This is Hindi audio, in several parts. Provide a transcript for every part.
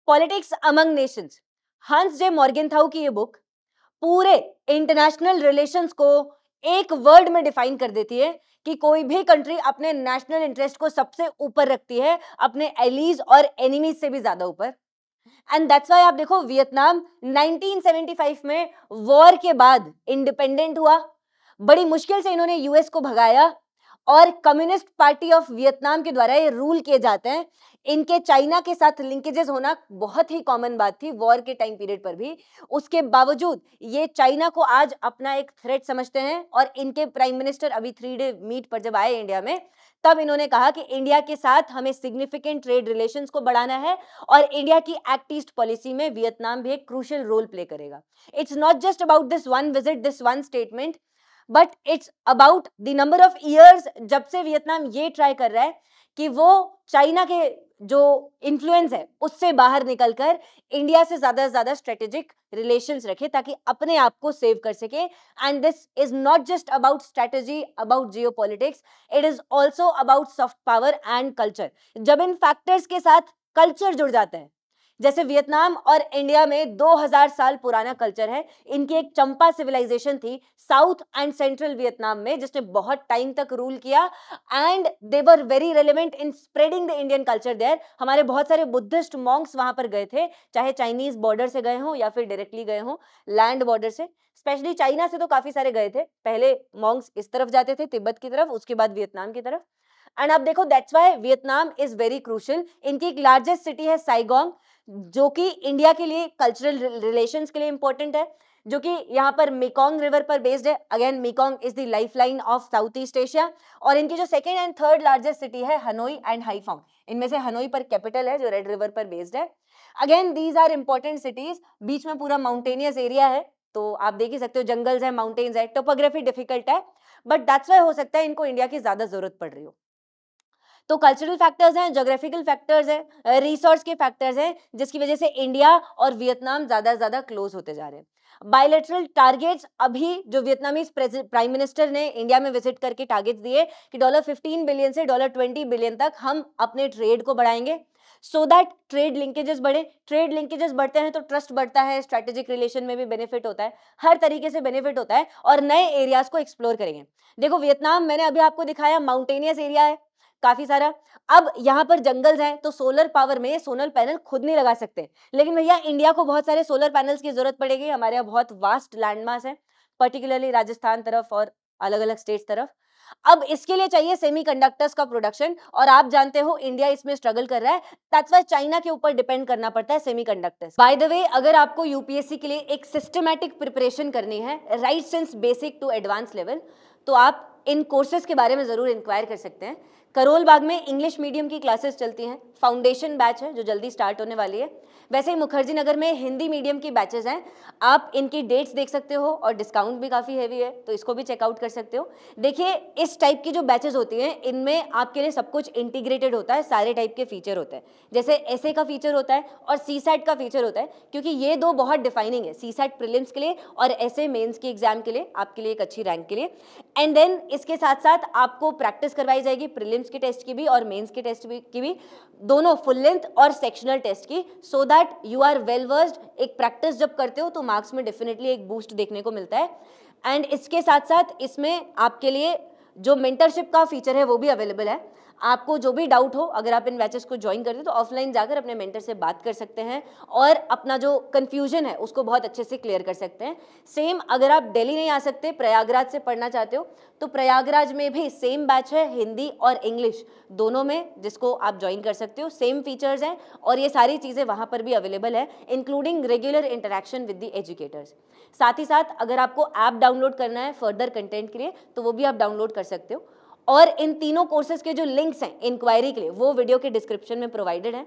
पॉलिटिक्स अमंग नेशंस, हंस जे मॉर्गेनथाउ की ये बुक पूरे इंटरनेशनल रिलेशंस को एक वर्ड में डिफाइन कर देती है कि कोई भी कंट्री अपने नेशनल इंटरेस्ट को सबसे ऊपर रखती है, अपने एलीज और एनिमीज से भी ज्यादा ऊपर। एंड दैट्स व्हाई आप देखो वियतनाम 1975 में वॉर के बाद इंडिपेंडेंट हुआ, बड़ी मुश्किल से इन्होंने यूएस को भगाया और कम्युनिस्ट पार्टी ऑफ वियतनाम के द्वारा ये रूल किए जाते हैं। इनके चाइना के साथ लिंकेजेस होना बहुत ही कॉमन बात थी वॉर के टाइम पीरियड पर भी। उसके बावजूद ये चाइना को आज अपना एक थ्रेट समझते हैं और इनके प्राइम मिनिस्टर अभी 3 डे मीट पर जब आए इंडिया में, तब इन्होंने कहा कि इंडिया के साथ हमें सिग्निफिकेंट ट्रेड रिलेशंस को बढ़ाना है और इंडिया की एक्ट ईस्ट पॉलिसी में वियतनाम भी एक क्रूशियल रोल प्ले करेगा। It's not just about this one visit, this one statement, but it's about the number of years जब से वियतनाम ये ट्राई कर रहा है कि वो चाइना के जो इन्फ्लुएंस है उससे बाहर निकलकर इंडिया से ज्यादा स्ट्रेटेजिक रिलेशंस रखे ताकि अपने आप को सेव कर सके। And this is not just about strategy, about geopolitics, it is also about soft power and culture. जब इन फैक्टर्स के साथ कल्चर जुड़ जाता है, जैसे वियतनाम और इंडिया में 2000 साल पुराना कल्चर है, इनकी एक चंपा सिविलाइजेशन थी साउथ एंड सेंट्रल वियतनाम में जिसने बहुत टाइम तक रूल किया and they were very relevant in spreading the Indian culture there. हमारे बहुत सारे बुद्धिस्ट मॉन्क्स वहां पर गए थे, चाहे चाइनीज बॉर्डर से गए हों या फिर डायरेक्टली गए हों लैंड बॉर्डर से। स्पेशली चाइना से तो काफी सारे गए थे, पहले मॉन्क्स इस तरफ जाते थे तिब्बत की तरफ, उसके बाद वियतनाम की तरफ। एंड आप देखो that's why Vietnam is very crucial. इनकी एक लार्जेस्ट सिटी है साइगोंग, जो कि इंडिया के लिए कल्चरल रिलेशंस के लिए इंपॉर्टेंट है, जो कि यहाँ पर मेकोंग रिवर पर बेस्ड है। Again Mekong is the lifeline of South East Asia. और इनकी जो second and third largest city है हनोई एंड हाईफोंग, इनमें से हनोई पर कैपिटल है जो रेड रिवर पर बेस्ड है। Again these are important cities, बीच में पूरा माउंटेनियस एरिया है, तो आप देख ही सकते हो जंगल्स है, माउंटेन्स है, टोपोग्राफी डिफिकल्ट है, बट दैट्स व्हाई हो सकता है इनको इंडिया की ज्यादा जरूरत पड़ रही हो। तो कल्चरल फैक्टर्स हैं, ज्योग्राफिकल फैक्टर्स हैं, रिसोर्स के फैक्टर्स हैं, जिसकी वजह से इंडिया और वियतनाम ज्यादा क्लोज होते जा रहे हैं। बायलैटरल टारगेट्स, अभी जो वियतनामीज प्राइम मिनिस्टर ने इंडिया में विजिट करके टारगेट्स दिए कि $15 बिलियन से $20 बिलियन तक हम अपने ट्रेड को बढ़ाएंगे सो दैट ट्रेड लिंकेजेस बढ़े। ट्रेड लिंकेजेस बढ़ते हैं तो ट्रस्ट बढ़ता है, स्ट्रेटेजिक रिलेशन में भी बेनिफिट होता है, हर तरीके से बेनिफिट होता है और नए एरियाज को एक्सप्लोर करेंगे। देखो वियतनाम मैंने अभी आपको दिखाया माउंटेनियस एरिया है काफी सारा, अब यहाँ पर जंगल्स हैं तो सोलर पावर में सोलर पैनल खुद नहीं लगा सकते, लेकिन भैया इंडिया को बहुत सारे सोलर पैनल्स की जरूरत पड़ेगी। हमारे यहाँ बहुत वास्ट लैंड मास है, पर्टिकुलरली राजस्थान तरफ और अलग अलग स्टेट्स तरफ। अब इसके लिए चाहिए सेमीकंडक्टर्स का प्रोडक्शन, और आप जानते हो इंडिया इसमें स्ट्रगल कर रहा है, दैट्स व्हाई चाइना के ऊपर डिपेंड करना पड़ता है सेमीकंडक्टर्स। बाय द वे, अगर आपको यूपीएससी के लिए एक सिस्टमैटिक प्रिपरेशन करनी है right since basic to advance level, तो आप इन कोर्सेज के बारे में जरूर इंक्वायर कर सकते हैं। करोल बाग में इंग्लिश मीडियम की क्लासेस चलती हैं, फाउंडेशन बैच है जो जल्दी स्टार्ट होने वाली है। वैसे ही मुखर्जी नगर में हिंदी मीडियम की बैचेस हैं, आप इनकी डेट्स देख सकते हो और डिस्काउंट भी काफ़ी हैवी है, तो इसको भी चेकआउट कर सकते हो। देखिए इस टाइप की जो बैचेस होती हैं इनमें आपके लिए सब कुछ इंटीग्रेटेड होता है, सारे टाइप के फीचर होते हैं, जैसे एसए का फीचर होता है और सीसैट का फीचर होता है, क्योंकि ये दो बहुत डिफाइनिंग है, सीसैट प्रीलिम्स के लिए और एसए मेंस की एग्जाम के लिए, आपके लिए एक अच्छी रैंक के लिए। एंड देन इसके साथ साथ आपको प्रैक्टिस करवाई जाएगी प्रीलिम्स के टेस्ट की भी और मेंस के टेस्ट की भी, दोनों फुल लेंथ और सेक्शनल टेस्ट की, so that you are well versed. एक प्रैक्टिस जब करते हो तो मार्क्स में डेफिनेटली एक बूस्ट देखने को मिलता है। एंड इसके साथ साथ इसमें आपके लिए जो मेंटरशिप का फीचर है वो भी अवेलेबल है। आपको जो भी डाउट हो, अगर आप इन बैचेस को ज्वाइन करते हो तो ऑफलाइन जाकर अपने मेंटर से बात कर सकते हैं और अपना जो कंफ्यूजन है उसको बहुत अच्छे से क्लियर कर सकते हैं। सेम अगर आप दिल्ली नहीं आ सकते, प्रयागराज से पढ़ना चाहते हो, तो प्रयागराज में भी सेम बैच है हिंदी और इंग्लिश दोनों में, जिसको आप ज्वाइन कर सकते हो। सेम फीचर्स हैं और ये सारी चीज़ें वहाँ पर भी अवेलेबल है, including regular interaction with the educators. साथ ही साथ अगर आपको ऐप डाउनलोड करना है फर्दर कंटेंट के लिए तो वो भी आप डाउनलोड कर सकते हो। और इन तीनों कोर्सेज के जो लिंक्स हैं इंक्वायरी के लिए वो वीडियो के डिस्क्रिप्शन में प्रोवाइडेड है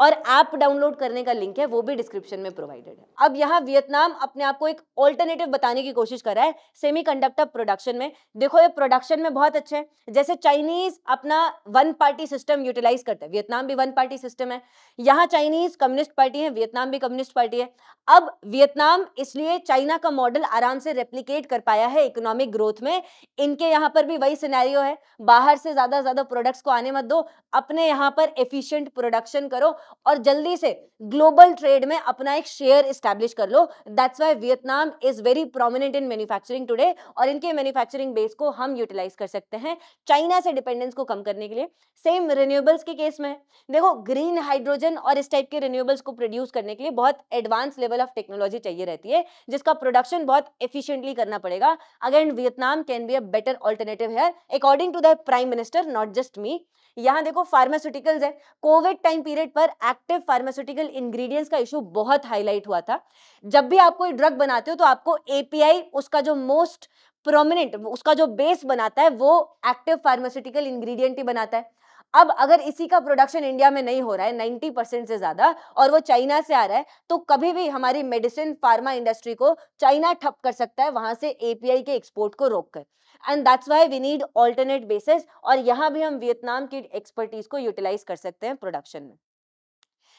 और ऐप डाउनलोड करने का लिंक है वो भी डिस्क्रिप्शन में प्रोवाइडेड है। अब यहाँ वियतनाम अपने आप को एक ऑल्टरनेटिव बताने की कोशिश कर रहा है सेमीकंडक्टर प्रोडक्शन में। देखो ये प्रोडक्शन में बहुत अच्छे हैं, जैसे चाइनीज अपना वन पार्टी सिस्टम यूटिलाइज करता है, वियतनाम भी वन पार्टी सिस्टम है। यहाँ चाइनीज कम्युनिस्ट पार्टी है, वियतनाम भी कम्युनिस्ट पार्टी है। अब वियतनाम इसलिए चाइना का मॉडल आराम से रेप्लिकेट कर पाया है इकोनॉमिक ग्रोथ में। इनके यहाँ पर भी वही सिनेरियो है, बाहर से ज्यादा प्रोडक्ट्स को आने मत दो, अपने यहाँ पर एफिशिएंट प्रोडक्शन करो, और जल्दी से ग्लोबल ट्रेड में अपना एक शेयर इस्टेब्लिश कर लो। That's why Vietnam is very prominent in manufacturing today, और इनके मैन्युफैक्चरिंग बेस को हम यूटिलाइज कर सकते हैं चाइना से डिपेंडेंस को कम करने के लिए। सेम रिन्यूएबल्स के केस में देखो, ग्रीन हाइड्रोजन और इस टाइप के रिन्यूएबल्स को प्रोड्यूस करने के लिए बहुत एडवांस लेवल ऑफ टेक्नोलॉजी चाहिए रहती है, जिसका प्रोडक्शन बहुत एफिशिएंटली करना पड़ेगा। Again Vietnam can be a better alternative here according to the prime minister, not just me. यहाँ देखो फार्मास्यूटिकल्स है, कोविड टाइम पीरियड पर एक्टिव फार्मास्यूटिकल इंग्रेडिएंट्स का इशू बहुत हाईलाइट हुआ था। जब भी आप कोई ड्रग बनाते हो तो आपको एपीआई, उसका जो मोस्ट प्रोमिनेंट, उसका जो बेस बनाता है वो एक्टिव फार्मास्यूटिकल इंग्रेडिएंट ही बनाता है। अब अगर इसी का प्रोडक्शन इंडिया में नहीं हो रहा है 90% से ज्यादा, और वो चाइना से आ रहा है, तो कभी भी हमारी मेडिसिन फार्मा इंडस्ट्री को चाइना ठप कर सकता है वहां से एपीआई के एक्सपोर्ट को रोककर। And that's why we need alternate basis, और यहां भी हम वियतनाम की एक्सपर्टीज को यूटिलाइज कर सकते हैं प्रोडक्शन में।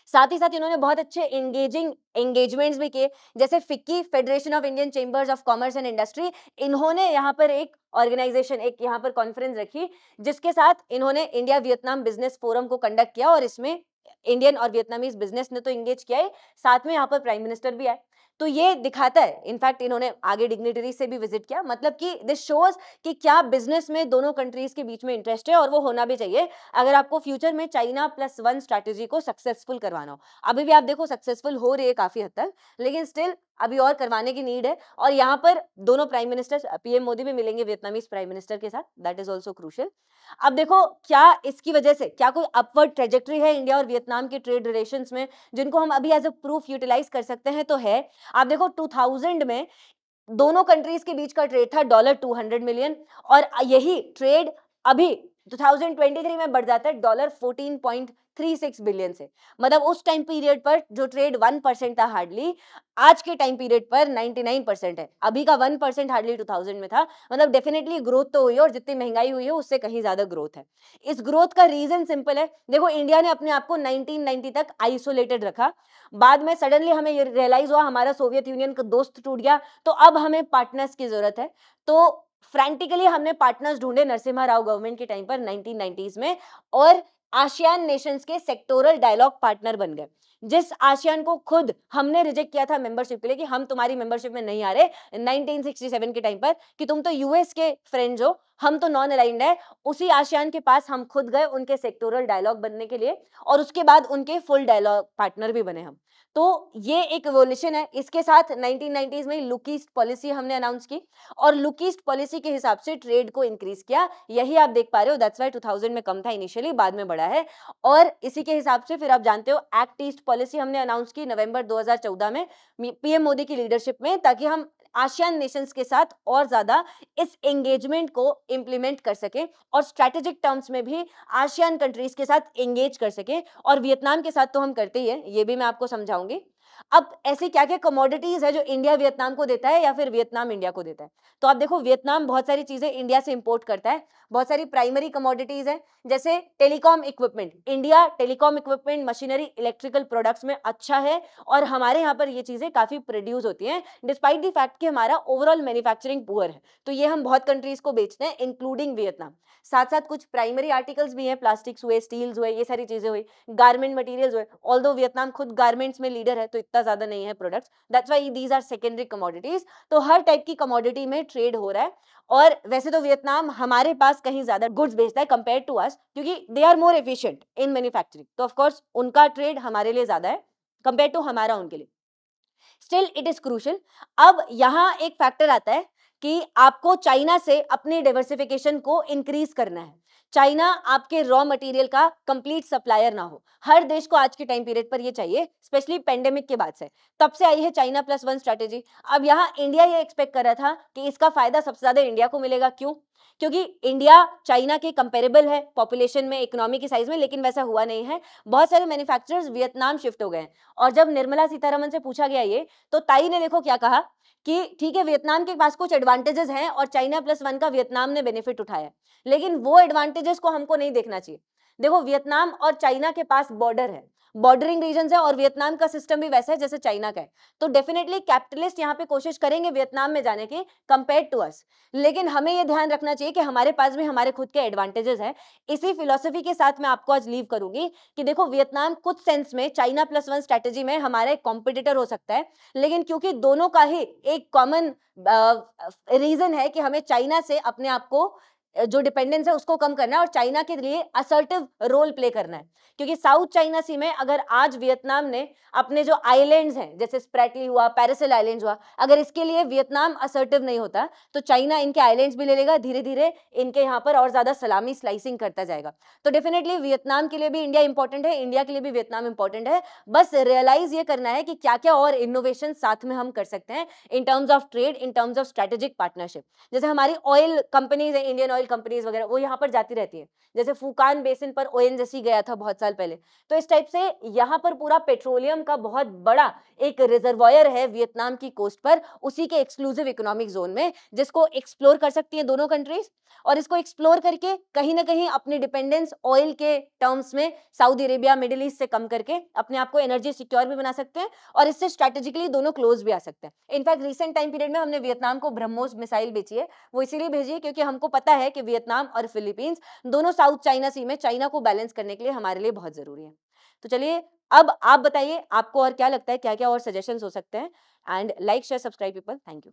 साथ ही साथ इन्होंने बहुत अच्छे एंगेजिंग एंगेजमेंट्स भी किए, जैसे FICCI, federation of Indian chambers of commerce and industry, इन्होंने यहाँ पर एक ऑर्गेनाइजेशन, एक यहाँ पर कॉन्फ्रेंस रखी, जिसके साथ इन्होंने इंडिया वियतनाम बिजनेस फोरम को कंडक्ट किया, और इसमें इंडियन और वियतनामीज बिजनेस ने तो एंगेज किया है, साथ में यहाँ पर प्राइम मिनिस्टर भी आए। तो ये दिखाता है, इनफैक्ट इन्होंने आगे डिग्निटरी से भी विजिट किया, मतलब कि दिस शोज कि क्या बिजनेस में दोनों कंट्रीज के बीच में इंटरेस्ट है, और वो होना भी चाहिए अगर आपको फ्यूचर में चाइना प्लस वन स्ट्रैटेजी को सक्सेसफुल करवाना हो। अभी भी आप देखो सक्सेसफुल हो रही है काफी हद तक, लेकिन स्टिल अभी और करवाने की नीड है। और यहाँ पर दोनों प्राइम मिनिस्टर, पीएम मोदी भी मिलेंगे वियतनामीज प्राइम मिनिस्टर के साथ, दैट इज ऑल्सो क्रूशियल। अब देखो, क्या इसकी वजह से क्या कोई अपवर्ड ट्रेजेक्टरी है इंडिया और वियतनाम के ट्रेड रिलेशंस में, जिनको हम अभी एज अ प्रूफ यूटिलाइज कर सकते हैं? तो है। आप देखो 2000 में दोनों कंट्रीज के बीच का ट्रेड था $200 मिलियन, और यही ट्रेड अभी 2023 में बढ़ जाता है $14.36 बिलियन से। मतलब उस टाइम पीरियड पर जो ट्रेड 1% था हार्डली, आज के टाइम पीरियड पर 99% है। अभी का 1% हार्डली 2000 में था। मतलब डेफिनेटली ग्रोथ तो हुई है, और जितनी महंगाई हुई है उससे कहीं ज्यादा ग्रोथ है। इस ग्रोथ का रीजन सिंपल है। देखो, इंडिया ने अपने आप को 1990 तक आइसोलेटेड रखा, बाद में सडनली हमें ये रियलाइज हुआ हमारा सोवियत यूनियन का दोस्त टूट गया, तो अब हमें पार्टनर्स की जरूरत है। तो फ्रैंटिकली हमने पार्टनर्स ढूंढे नरसिम्हा राव गवर्नमेंट के टाइम पर 1990s में, और आसियान नेशंस के सेक्टोरल डायलॉग पार्टनर बन गए। जिस आसियान को खुद हमने रिजेक्ट किया था मेंबरशिप के लिए, कि हम तुम्हारी मेंबरशिप में नहीं आ रहे 1967 के टाइम पर, कि तुम तो यूएस के फ्रेंड्स हो, हम तो नॉन अलाइंड है, उसी आसियान के पास हम खुद गए उनके सेक्टोरल डायलॉग बनने के लिए, और उसके बाद उनके फुल डायलॉग पार्टनर भी बने हम। तो ये एक इवोल्यूशन है। इसके साथ 1990s में लुक ईस्ट पॉलिसी हमने अनाउंस की, और लुक ईस्ट पॉलिसी के हिसाब से ट्रेड को इंक्रीज किया। यही आप देख पा रहे हो, दैट्स व्हाई 2000 में कम था इनिशियली, बाद में बढ़ा है। और इसी के हिसाब से फिर आप जानते हो एक्ट ईस्ट पॉलिसी हमने अनाउंस की नवंबर 2014 में पीएम मोदी की लीडरशिप में, ताकि हम आसियान नेशंस के साथ और ज्यादा इस एंगेजमेंट को इंप्लीमेंट कर सके, और स्ट्रेटेजिक टर्म्स में भी आसियान कंट्रीज के साथ एंगेज कर सके। और वियतनाम के साथ तो हम करते ही है, ये भी मैं आपको समझाऊंगी। अब ऐसी क्या क्या कमोडिटीज है जो इंडिया वियतनाम को देता है, या फिर वियतनाम इंडिया को देता है? तो आप देखो, वियतनाम बहुत सारी चीजें इंडिया से इंपोर्ट करता है। बहुत सारी प्राइमरी कमोडिटीज है, जैसे telecom equipment. India telecom equipment, machinery, electrical products में अच्छा है, और हमारे यहाँ पर ये चीजें काफी प्रोड्यूस होती हैं, डिस्पाइट द फैक्ट कि हमारा ओवरऑल मैन्युफैक्चरिंग पुअर है। तो ये हम बहुत कंट्रीज को बेचते हैं, इंक्लूडिंग वियतनाम। साथ साथ कुछ प्राइमरी आर्टिकल्स भी हैं, प्लास्टिक्स हुए, स्टील्स हुए, ये सारी चीजें हुई, गारमेंट मटेरियल्स हुए। ऑल्दो वियतनाम खुद गारमेंट्स में लीडर है, तो इतना ज्यादा नहीं है products, that's why these are secondary commodities. तो हर टाइप की कमोडिटी में ट्रेड हो रहा है। और वैसे तो वियतनाम हमारे पास कहीं ज्यादा गुड्स बेचता है कंपेयर टू अस, क्योंकि they are more efficient in manufacturing, तो ऑफ कोर्स उनका ट्रेड हमारे लिए ज्यादा है कंपेयर टू हमारा उनके लिए। Still it is crucial. अब यहाँ एक फैक्टर आता है कि आपको चाइना से अपनी डाइवर्सिफिकेशन को इंक्रीज करना है। चाइना आपके रॉ मटेरियल का कंप्लीट सप्लायर ना हो। हर देश को आज के टाइम पीरियड पर ये चाहिए, स्पेशली पेंडेमिक के बाद से, तब से आई है चाइना प्लस वन स्ट्रैटेजी। अब यहाँ इंडिया ये एक्सपेक्ट कर रहा था कि इसका फायदा सबसे ज्यादा इंडिया को मिलेगा। क्यों? क्योंकि इंडिया चाइना के कंपेरेबल है पॉपुलेशन में, इकोनॉमी के साइज में, लेकिन वैसा हुआ नहीं है। बहुत सारे मैन्युफैक्चरर्स वियतनाम शिफ्ट हो गए हैं। और जब निर्मला सीतारमन से पूछा गया ये, तो ताई ने देखो क्या कहा कि ठीक है, वियतनाम के पास कुछ एडवांटेजेस हैं, और चाइना प्लस वन का वियतनाम ने बेनिफिट उठाया, लेकिन वो एडवांटेजेस को हमको नहीं देखना चाहिए। देखो, वियतनाम और चाइना के पास बॉर्डर है, बॉर्डरिंग रीजन है और वियतनाम का सिस्टम भी वैसा है जैसे चाइना का है, तो डेफिनेटली कैपिटलिस्ट यहाँ पे कोशिश करेंगे वियतनाम में जाने की कंपेयर टू अस। लेकिन हमें ये ध्यान रखना चाहिए कि हमारे पास भी हमारे खुद के एडवांटेजेस हैं। इसी फिलॉसफी के साथ मैं आपको आज लीव करूंगी कि देखो वियतनाम कुछ सेंस में चाइना प्लस वन स्ट्रेटेजी में हमारा एक कॉम्पिटिटर हो सकता है, लेकिन क्योंकि दोनों का ही एक कॉमन रीजन है कि हमें चाइना से अपने आप को जो डिपेंडेंस है उसको कम करना है और चाइना के लिए असर्टिव रोल प्ले करना है। क्योंकि साउथ चाइना सी में अगर आज वियतनाम ने अपने जो आइलैंड्स हैं जैसे स्प्रेटली हुआ, पैरासिल आइलैंड्स हुआ, अगर इसके लिए वियतनाम असर्टिव नहीं होता तो चाइना इनके आइलैंड्स भी ले लेगा, धीरे धीरे इनके यहाँ पर और ज्यादा सलामी स्लाइसिंग करता जाएगा। तो डेफिनेटली वियतनाम के लिए भी इंडिया इंपॉर्टेंट है, इंडिया के लिए भी वियतनाम इंपॉर्टेंट है। बस रियलाइज ये करना है कि क्या क्या और इनोवेशन साथ में हम कर सकते हैं in terms of trade, in terms of strategic partnership. जैसे हमारी ऑयल कंपनीज है, इंडियन ऑयल कंपनीज वगैरह, वो यहाँ पर जाती रहती है। जैसे फूकान बेसिन पर ओएनजीसी गया था बहुत साल पहले, तो इस टाइप से यहाँ पर पूरा पेट्रोलियम का बहुत बड़ा एक रिजर्वायर है वियतनाम की कोस्ट पर, उसी के एक्सक्लूसिव इकोनॉमिक जोन में, जिसको एक्सप्लोर कर सकती है दोनों कंट्रीज। और इसको एक्सप्लोर करके कहीं ना कहीं अपनी डिपेंडेंस ऑयल के टर्म्स में सऊदी अरेबिया, मिडिल ईस्ट से कम करके अपने आप को एनर्जी सिक्योर भी बना सकते हैं और इससे स्ट्रेटेजिकली दोनों क्लोज भी आ सकते हैं। इनफैक्ट रिसेंट टाइम पीरियड में हमने वियतनाम को ब्रह्मोस मिसाइल बेची है, वो इसीलिए भेजी है क्योंकि हमको पता है कि वियतनाम और फिलीपींस दोनों साउथ चाइना सी में चाइना को बैलेंस करने के लिए हमारे लिए बहुत जरूरी है। तो चलिए अब आप बताइए आपको और क्या लगता है, क्या क्या और सजेशंस हो सकते हैं। And like share subscribe people, thank you.